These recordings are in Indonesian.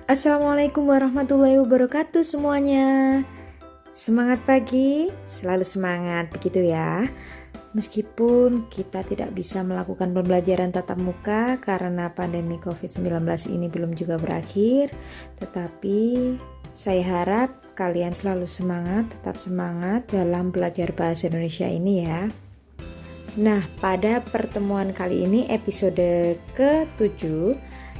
Assalamualaikum warahmatullahi wabarakatuh semuanya. Semangat pagi, selalu semangat begitu ya. Meskipun kita tidak bisa melakukan pembelajaran tatap muka karena pandemi COVID-19 ini belum juga berakhir, tetapi saya harap kalian selalu semangat, tetap semangat dalam belajar bahasa Indonesia ini ya. Nah, pada pertemuan kali ini episode ke-7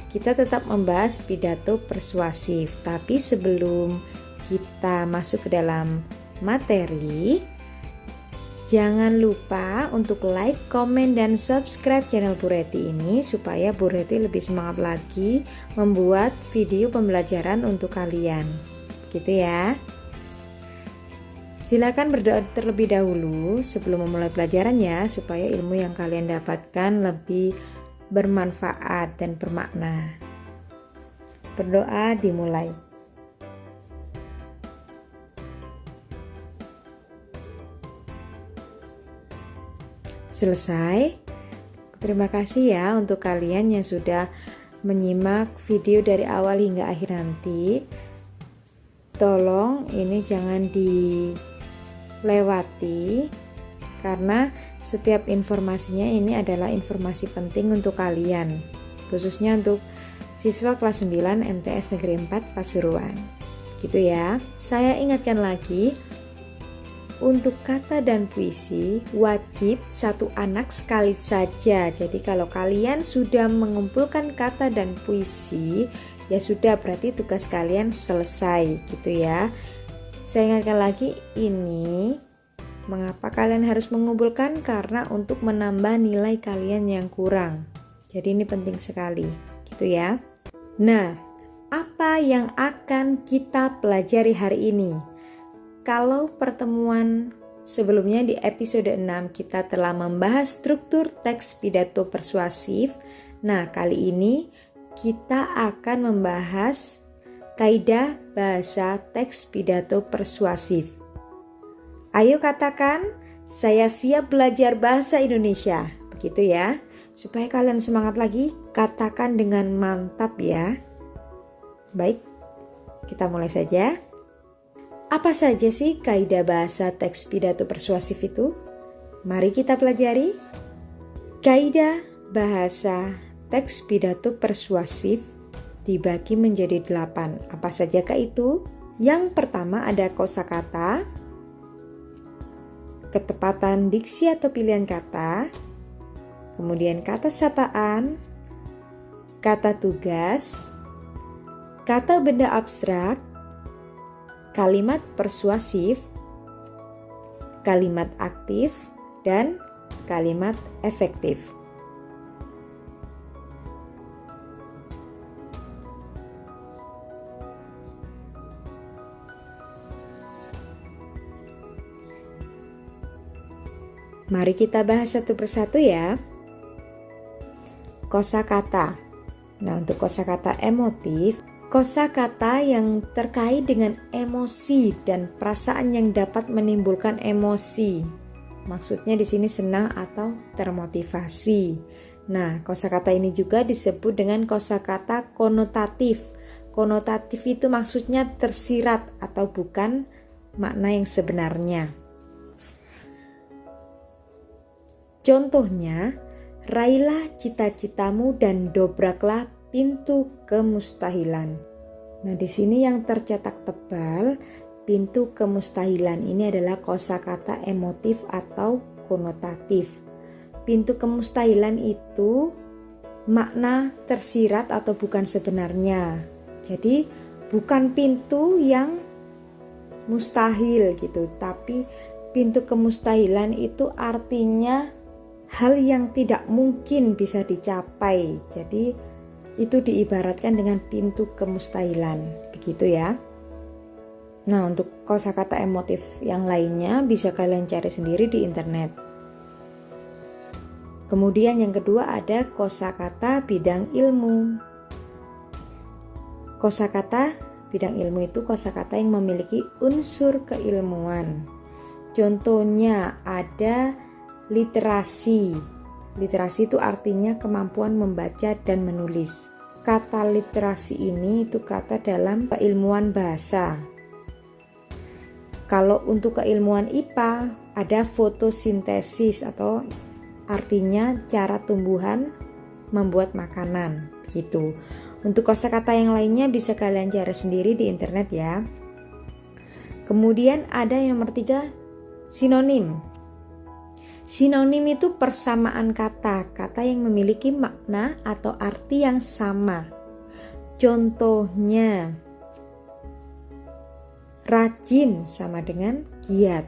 kita tetap membahas pidato persuasif. Tapi sebelum kita masuk ke dalam materi, jangan lupa untuk like, komen, dan subscribe channel Bu Reti ini supaya Bu Reti lebih semangat lagi membuat video pembelajaran untuk kalian. Gitu ya. Silakan berdoa terlebih dahulu sebelum memulai pelajarannya supaya ilmu yang kalian dapatkan lebih bermanfaat dan bermakna. Berdoa dimulai. Selesai. Terima kasih ya untuk kalian yang sudah menyimak video dari awal hingga akhir nanti. Tolong ini jangan dilewati karena setiap informasinya ini adalah informasi penting untuk kalian, khususnya untuk siswa kelas 9 MTS Negeri 4 Pasuruan. Gitu ya. Saya ingatkan lagi, untuk kata dan puisi wajib satu anak sekali saja. Jadi kalau kalian sudah mengumpulkan kata dan puisi, ya sudah, berarti tugas kalian selesai gitu ya. Saya ingatkan lagi, ini mengapa kalian harus mengumpulkan? Karena untuk menambah nilai kalian yang kurang. Jadi ini penting sekali gitu ya. Nah, apa yang akan kita pelajari hari ini? Kalau pertemuan sebelumnya di episode 6 kita telah membahas struktur teks pidato persuasif. Nah, kali ini kita akan membahas kaidah bahasa teks pidato persuasif. Ayo katakan, saya siap belajar bahasa Indonesia. Begitu ya. Supaya kalian semangat lagi, katakan dengan mantap ya. Baik, kita mulai saja. Apa saja sih kaidah bahasa teks pidato persuasif itu? Mari kita pelajari. Kaidah bahasa teks pidato persuasif dibagi menjadi 8. Apa sajakah itu? Yang pertama ada kosakata, ketepatan diksi atau pilihan kata, kemudian kata sapaan, kata tugas, kata benda abstrak, kalimat persuasif, kalimat aktif, dan kalimat efektif. Mari kita bahas satu persatu ya. Kosakata. Nah, untuk kosakata emotif, kosakata yang terkait dengan emosi dan perasaan yang dapat menimbulkan emosi. Maksudnya di sini senang atau termotivasi. Nah, kosakata ini juga disebut dengan kosakata konotatif. Konotatif itu maksudnya tersirat atau bukan makna yang sebenarnya. Contohnya, raihlah cita-citamu dan dobraklah pintu kemustahilan. Nah, di sini yang tercetak tebal, pintu kemustahilan ini adalah kosakata emotif atau konotatif. Pintu kemustahilan itu makna tersirat atau bukan sebenarnya. Jadi, bukan pintu yang mustahil gitu, tapi pintu kemustahilan itu artinya hal yang tidak mungkin bisa dicapai. Jadi itu diibaratkan dengan pintu kemustahilan, begitu ya. Nah, untuk kosakata emotif yang lainnya bisa kalian cari sendiri di internet. Kemudian yang kedua ada kosakata bidang ilmu. Kosakata bidang ilmu itu kosakata yang memiliki unsur keilmuan. Contohnya ada literasi. Literasi itu artinya kemampuan membaca dan menulis. kata literasi ini itu kata dalam keilmuan bahasa. Kalau untuk keilmuan IPA ada fotosintesis atau artinya cara tumbuhan membuat makanan gitu. Untuk kosakata yang lainnya bisa kalian cari sendiri di internet ya. Kemudian ada yang nomor 3, sinonim. Sinonim itu persamaan kata yang memiliki makna atau arti yang sama. Contohnya, rajin sama dengan giat.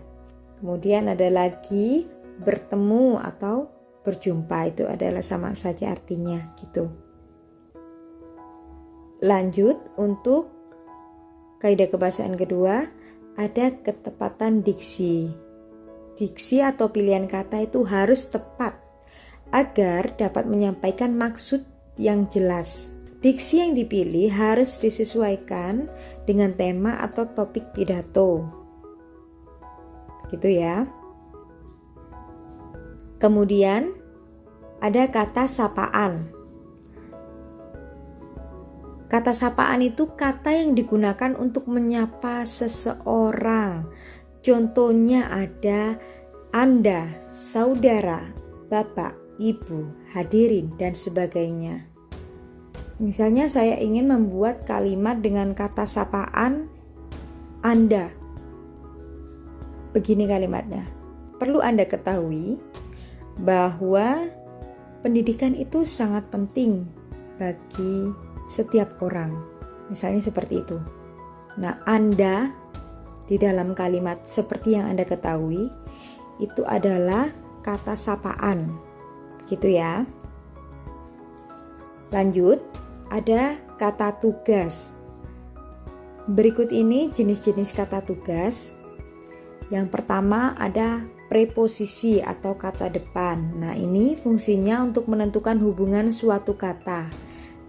Kemudian ada lagi bertemu atau berjumpa, itu adalah sama saja artinya gitu. Lanjut untuk kaidah kebahasaan kedua, ada ketepatan diksi. Diksi atau pilihan kata itu harus tepat agar dapat menyampaikan maksud yang jelas. Diksi yang dipilih harus disesuaikan dengan tema atau topik pidato. Gitu ya. Kemudian ada kata sapaan. Kata sapaan itu kata yang digunakan untuk menyapa seseorang. Contohnya ada Anda, saudara, bapak, ibu, hadirin, dan sebagainya. Misalnya saya ingin membuat kalimat dengan kata sapaan Anda. Begini kalimatnya. Perlu Anda ketahui bahwa pendidikan itu sangat penting bagi setiap orang. Misalnya seperti itu. Nah, Anda di dalam kalimat seperti yang Anda ketahui itu adalah kata sapaan. Gitu ya. Lanjut, ada kata tugas. Berikut ini jenis-jenis kata tugas. Yang pertama ada preposisi atau kata depan. Nah, ini fungsinya untuk menentukan hubungan suatu kata.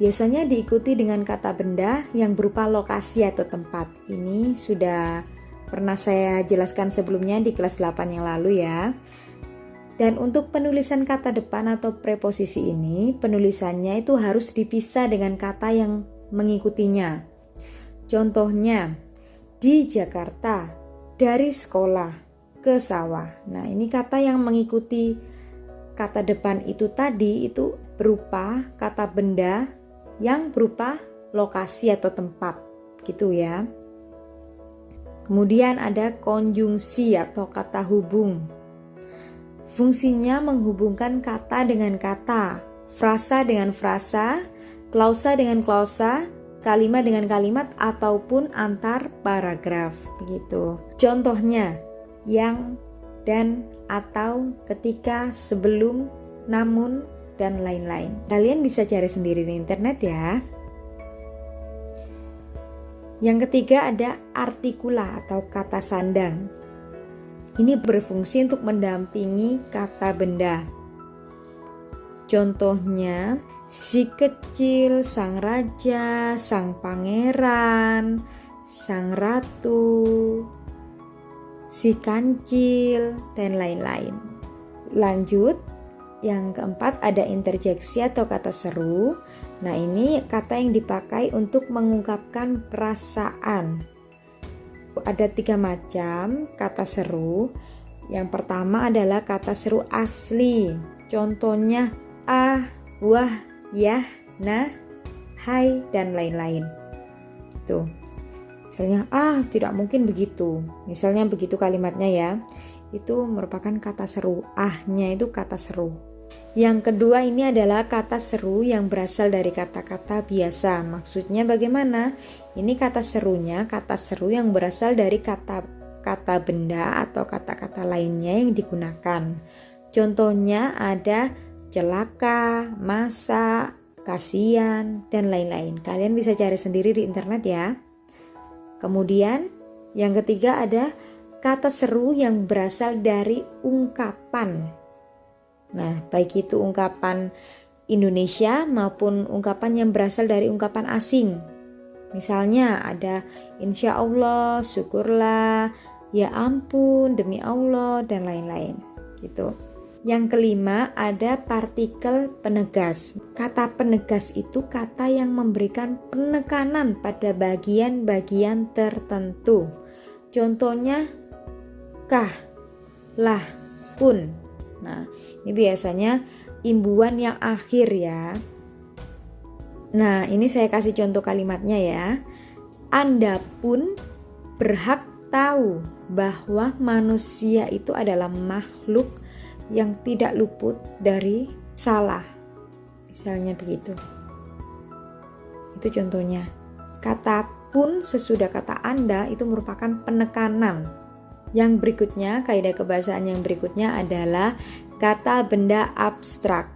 Biasanya diikuti dengan kata benda yang berupa lokasi atau tempat. Ini sudah pernah saya jelaskan sebelumnya di kelas 8 yang lalu ya. Dan untuk penulisan kata depan atau preposisi ini, penulisannya itu harus dipisah dengan kata yang mengikutinya. Contohnya, di Jakarta, dari sekolah ke sawah. Nah, ini kata yang mengikuti kata depan itu tadi itu berupa kata benda yang berupa lokasi atau tempat, gitu ya. Kemudian ada konjungsi atau kata hubung. Fungsinya menghubungkan kata dengan kata, frasa dengan frasa, klausa dengan klausa, kalimat dengan kalimat, ataupun antar paragraf, begitu. Contohnya, yang, dan, atau, ketika, sebelum, namun, dan lain-lain. Kalian bisa cari sendiri di internet ya. Yang ketiga ada artikula atau kata sandang. Ini berfungsi untuk mendampingi kata benda. Contohnya, si kecil, sang raja, sang pangeran, sang ratu, si kancil, dan lain-lain. Lanjut, yang keempat ada interjeksi atau kata seru. Nah, ini kata yang dipakai untuk mengungkapkan perasaan. Ada 3 macam kata seru. Yang pertama adalah kata seru asli. Contohnya ah, wah, yah, nah, hai, dan lain-lain. Tuh. Misalnya tidak mungkin begitu. Misalnya begitu kalimatnya ya. Itu merupakan kata seru. Ahnya itu kata seru. Yang kedua ini adalah kata seru yang berasal dari kata-kata biasa. Maksudnya bagaimana? Ini kata serunya, kata seru yang berasal dari kata benda atau kata-kata lainnya yang digunakan. Contohnya ada celaka, masa, kasihan, dan lain-lain. Kalian bisa cari sendiri di internet ya. Kemudian yang ketiga ada kata seru yang berasal dari ungkapan. Nah, baik itu ungkapan Indonesia maupun ungkapan yang berasal dari ungkapan asing. Misalnya ada insya Allah, syukurlah, ya ampun, demi Allah, dan lain-lain. Gitu. Yang kelima ada partikel penegas. Kata penegas itu kata yang memberikan penekanan pada bagian-bagian tertentu. Contohnya kah, lah, pun. Nah, ini biasanya imbuhan yang akhir ya. Nah, ini saya kasih contoh kalimatnya ya. Anda pun berhak tahu bahwa manusia itu adalah makhluk yang tidak luput dari salah. Misalnya begitu. Itu contohnya. Kata pun sesudah kata Anda itu merupakan penekanan. Yang berikutnya, kaidah kebahasaan yang berikutnya adalah kata benda abstrak.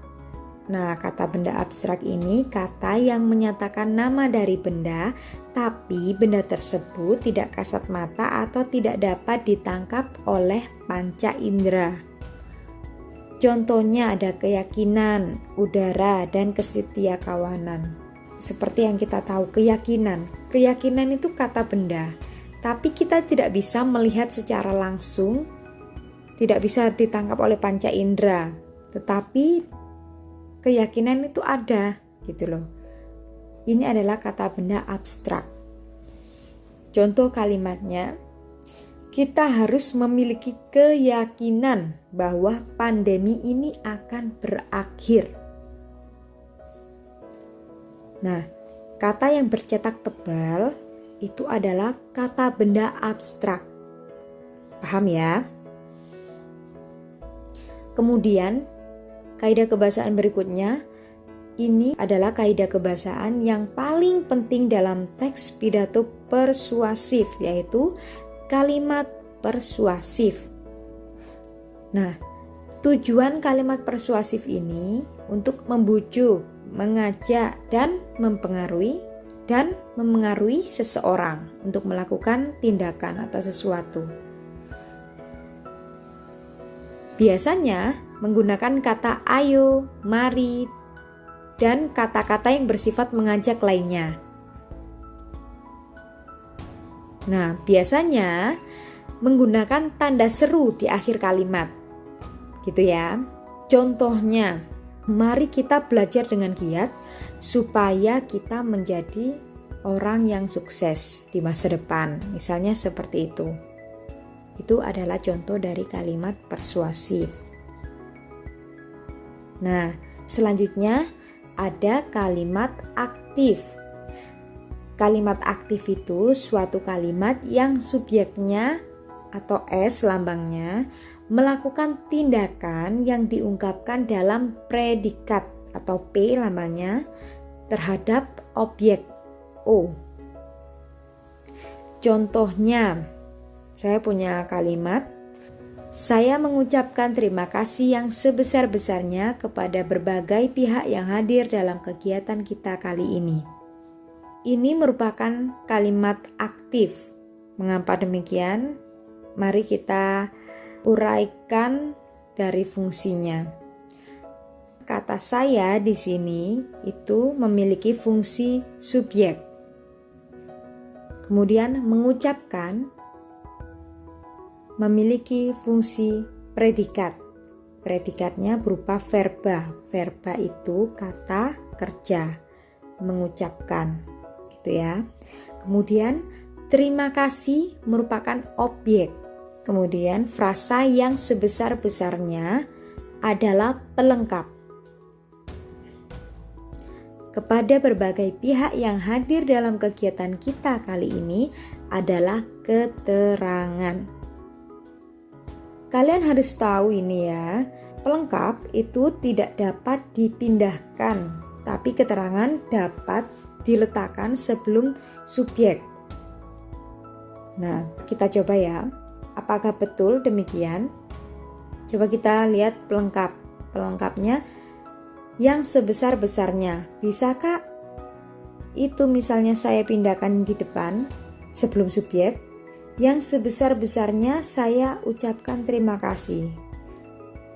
Nah, kata benda abstrak ini kata yang menyatakan nama dari benda, tapi benda tersebut tidak kasat mata atau tidak dapat ditangkap oleh panca indera. Contohnya ada keyakinan, udara, dan kesetiakawanan. Seperti yang kita tahu, keyakinan. Keyakinan itu kata benda, tapi kita tidak bisa melihat secara langsung, tidak bisa ditangkap oleh panca indera. Tetapi keyakinan itu ada, gitu loh. Ini adalah kata benda abstrak. Contoh kalimatnya, kita harus memiliki keyakinan bahwa pandemi ini akan berakhir. Nah, kata yang bercetak tebal itu adalah kata benda abstrak. Paham ya? Kemudian, kaidah kebahasaan berikutnya, ini adalah kaidah kebahasaan yang paling penting dalam teks pidato persuasif, yaitu kalimat persuasif. Nah, tujuan kalimat persuasif ini untuk membujuk, mengajak, dan mempengaruhi seseorang untuk melakukan tindakan atau sesuatu. Biasanya menggunakan kata ayo, mari, dan kata-kata yang bersifat mengajak lainnya. Nah, biasanya menggunakan tanda seru di akhir kalimat. Gitu ya. Contohnya, mari kita belajar dengan giat supaya kita menjadi orang yang sukses di masa depan. Misalnya seperti itu. Itu adalah contoh dari kalimat persuasif. Nah, selanjutnya ada kalimat aktif. Kalimat aktif itu suatu kalimat yang subjeknya atau S lambangnya melakukan tindakan yang diungkapkan dalam predikat atau P lambangnya terhadap objek O. Contohnya, saya punya kalimat, saya mengucapkan terima kasih yang sebesar-besarnya kepada berbagai pihak yang hadir dalam kegiatan kita kali ini. Ini merupakan kalimat aktif. Mengapa demikian? Mari kita uraikan dari fungsinya. Kata saya di sini itu memiliki fungsi subjek. Kemudian mengucapkan memiliki fungsi predikat. Predikatnya berupa verba. Verba itu kata kerja, mengucapkan, gitu ya. Kemudian terima kasih merupakan objek. Kemudian frasa yang sebesar-besarnya adalah pelengkap. Kepada berbagai pihak yang hadir dalam kegiatan kita kali ini adalah keterangan. Kalian harus tahu ini ya, pelengkap itu tidak dapat dipindahkan, tapi keterangan dapat diletakkan sebelum subjek. Nah, kita coba ya, apakah betul demikian? Coba kita lihat pelengkap. Pelengkapnya yang sebesar-besarnya. Bisakah itu misalnya saya pindahkan di depan sebelum subjek? Yang sebesar-besarnya saya ucapkan terima kasih.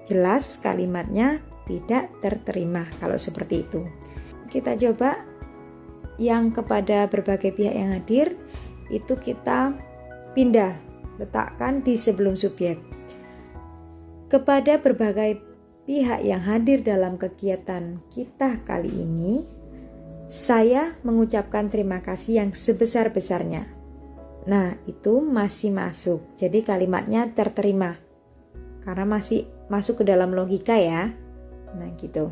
Jelas kalimatnya tidak terterima kalau seperti itu. Kita coba yang kepada berbagai pihak yang hadir, itu kita pindah, letakkan di sebelum subjek. Kepada berbagai pihak yang hadir dalam kegiatan kita kali ini, saya mengucapkan terima kasih yang sebesar-besarnya. Nah, itu masih masuk. Jadi kalimatnya terterima. Karena masih masuk ke dalam logika ya. Nah, gitu.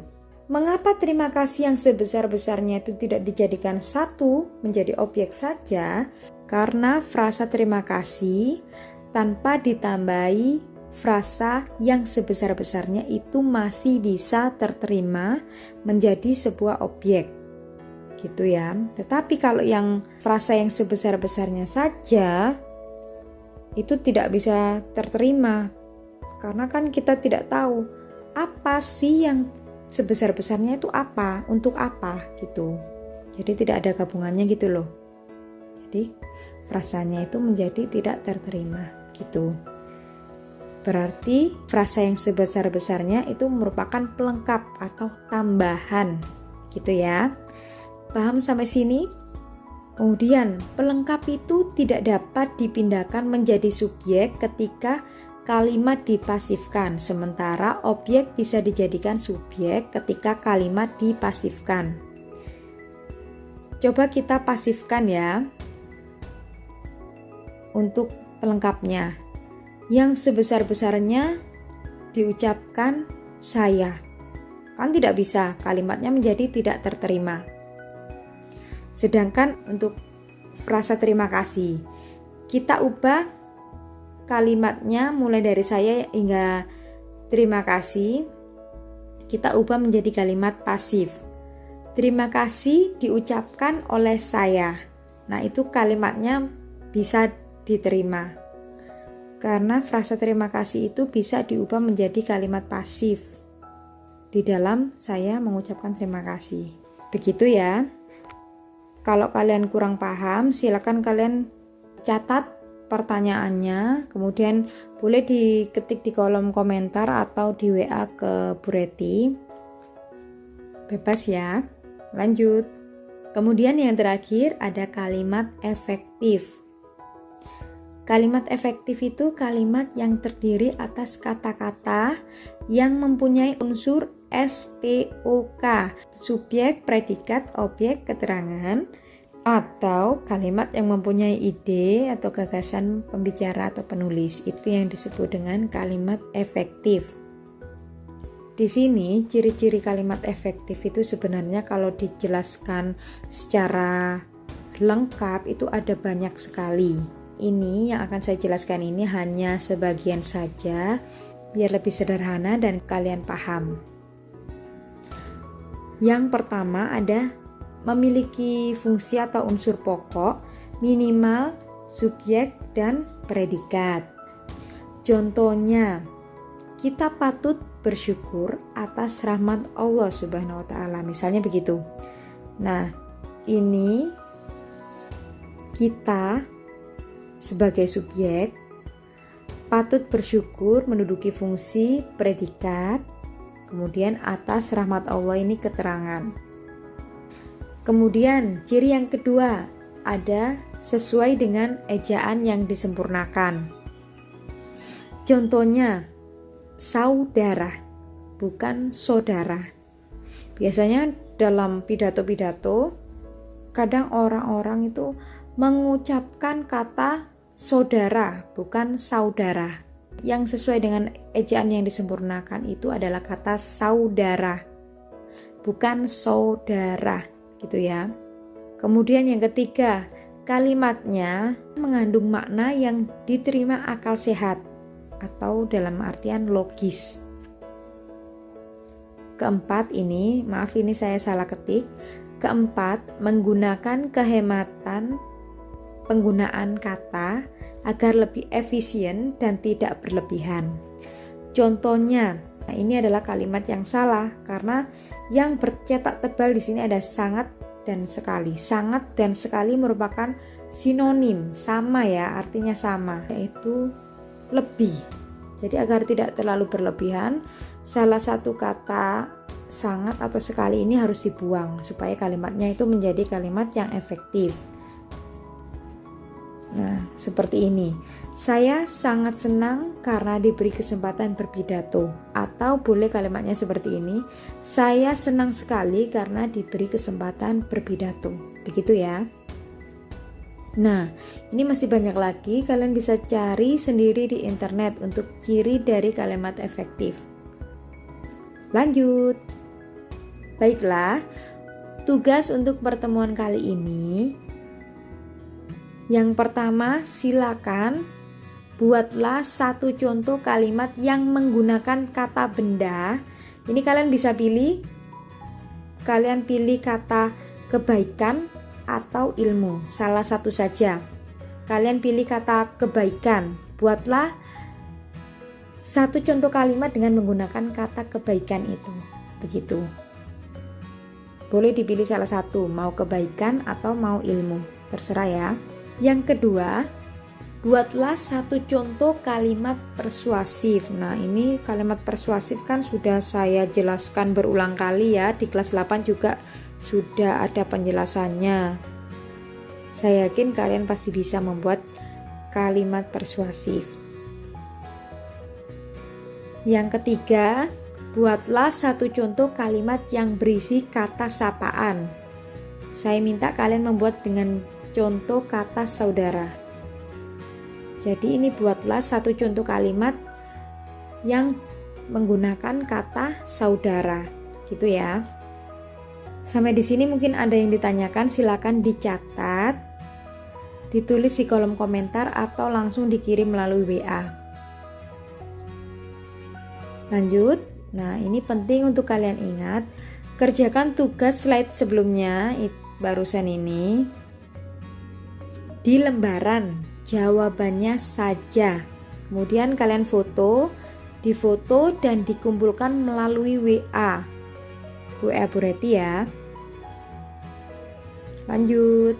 Mengapa terima kasih yang sebesar-besarnya itu tidak dijadikan satu menjadi objek saja? Karena frasa terima kasih tanpa ditambahi frasa yang sebesar-besarnya itu masih bisa terterima menjadi sebuah objek, gitu ya. Tetapi kalau yang frasa yang sebesar-besarnya saja itu tidak bisa terterima, karena kan kita tidak tahu apa sih yang sebesar-besarnya itu apa, untuk apa gitu. Jadi tidak ada gabungannya gitu loh. Jadi frasanya itu menjadi tidak terterima gitu. Berarti frasa yang sebesar-besarnya itu merupakan pelengkap atau tambahan gitu ya. Paham sampai sini? Kemudian pelengkap itu tidak dapat dipindahkan menjadi subjek ketika kalimat dipasifkan, sementara objek bisa dijadikan subjek ketika kalimat dipasifkan. Coba kita pasifkan ya untuk pelengkapnya. Yang sebesar-besarnya diucapkan saya. Kan tidak bisa, kalimatnya menjadi tidak terterima. Sedangkan untuk frasa terima kasih, kita ubah kalimatnya mulai dari saya hingga terima kasih, kita ubah menjadi kalimat pasif. Terima kasih diucapkan oleh saya. Nah, itu kalimatnya bisa diterima. Karena frasa terima kasih itu bisa diubah menjadi kalimat pasif di dalam saya mengucapkan terima kasih. Begitu ya. Kalau kalian kurang paham, silakan kalian catat pertanyaannya, kemudian boleh diketik di kolom komentar atau di WA ke Bu Reti. Bebas ya. Lanjut. Kemudian yang terakhir ada kalimat efektif. Kalimat efektif itu kalimat yang terdiri atas kata-kata yang mempunyai unsur SPOK, subjek, predikat, objek, keterangan, atau kalimat yang mempunyai ide atau gagasan pembicara atau penulis. Itu yang disebut dengan kalimat efektif. Di sini ciri-ciri kalimat efektif itu sebenarnya kalau dijelaskan secara lengkap itu ada banyak sekali. Ini yang akan saya jelaskan ini hanya sebagian saja biar lebih sederhana dan kalian paham. Yang pertama ada memiliki fungsi atau unsur pokok, minimal, subjek, dan predikat. Contohnya, kita patut bersyukur atas rahmat Allah Subhanahu wa Ta'ala. Misalnya begitu. Nah, ini kita sebagai subjek patut bersyukur menduduki fungsi predikat, kemudian atas rahmat Allah ini keterangan. Kemudian ciri yang kedua ada sesuai dengan ejaan yang disempurnakan. Contohnya saudara, bukan saudara. Biasanya dalam pidato-pidato kadang orang-orang itu mengucapkan kata saudara, bukan saudara. Yang sesuai dengan ejaan yang disempurnakan itu adalah kata saudara, bukan saudara, gitu ya. Kemudian yang ketiga, kalimatnya mengandung makna yang diterima akal sehat atau dalam artian logis. Keempat ini, maaf ini saya salah ketik. Keempat, menggunakan kehematan penggunaan kata agar lebih efisien dan tidak berlebihan. Contohnya, nah ini adalah kalimat yang salah karena yang bercetak tebal di sini ada sangat dan sekali. Sangat dan sekali merupakan sinonim, sama ya, artinya sama, yaitu lebih. Jadi agar tidak terlalu berlebihan, salah satu kata sangat atau sekali ini harus dibuang supaya kalimatnya itu menjadi kalimat yang efektif. Nah, seperti ini. Saya sangat senang karena diberi kesempatan berpidato. Atau boleh kalimatnya seperti ini. Saya senang sekali karena diberi kesempatan berpidato. Begitu ya. Nah, ini masih banyak lagi. Kalian bisa cari sendiri di internet untuk ciri dari kalimat efektif. Lanjut. Baiklah, tugas untuk pertemuan kali ini. Yang pertama, silakan buatlah satu contoh kalimat yang menggunakan kata benda. Ini kalian bisa pilih. Kalian pilih kata kebaikan atau ilmu. Salah satu saja. Kalian pilih kata kebaikan. Buatlah satu contoh kalimat dengan menggunakan kata kebaikan itu. Begitu. Boleh dipilih salah satu, mau kebaikan atau mau ilmu. Terserah ya. Yang kedua, buatlah satu contoh kalimat persuasif. Nah, ini kalimat persuasif kan sudah saya jelaskan berulang kali ya. Di kelas 8 juga sudah ada penjelasannya. Saya yakin kalian pasti bisa membuat kalimat persuasif. Yang ketiga, buatlah satu contoh kalimat yang berisi kata sapaan. Saya minta kalian membuat dengan contoh kata saudara. Jadi ini buatlah satu contoh kalimat yang menggunakan kata saudara, gitu ya. Sampai di sini mungkin ada yang ditanyakan, silakan dicatat, ditulis di kolom komentar atau langsung dikirim melalui WA. Lanjut. Nah, ini penting untuk kalian ingat. Kerjakan tugas slide sebelumnya barusan ini di lembaran jawabannya saja. Kemudian kalian difoto dan dikumpulkan melalui WA Bu Reti ya. Lanjut.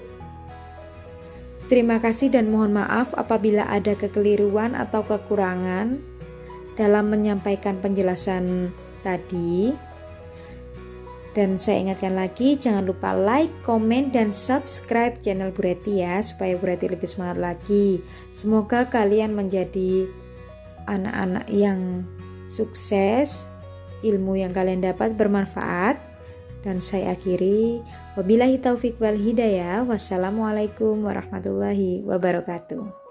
Terima kasih dan mohon maaf apabila ada kekeliruan atau kekurangan dalam menyampaikan penjelasan tadi. Dan saya ingatkan lagi, jangan lupa like, komen, dan subscribe channel Bu Reti ya, supaya Bu Reti lebih semangat lagi. Semoga kalian menjadi anak-anak yang sukses, ilmu yang kalian dapat bermanfaat. Dan saya akhiri, wabillahi taufik wal hidayah, wassalamualaikum warahmatullahi wabarakatuh.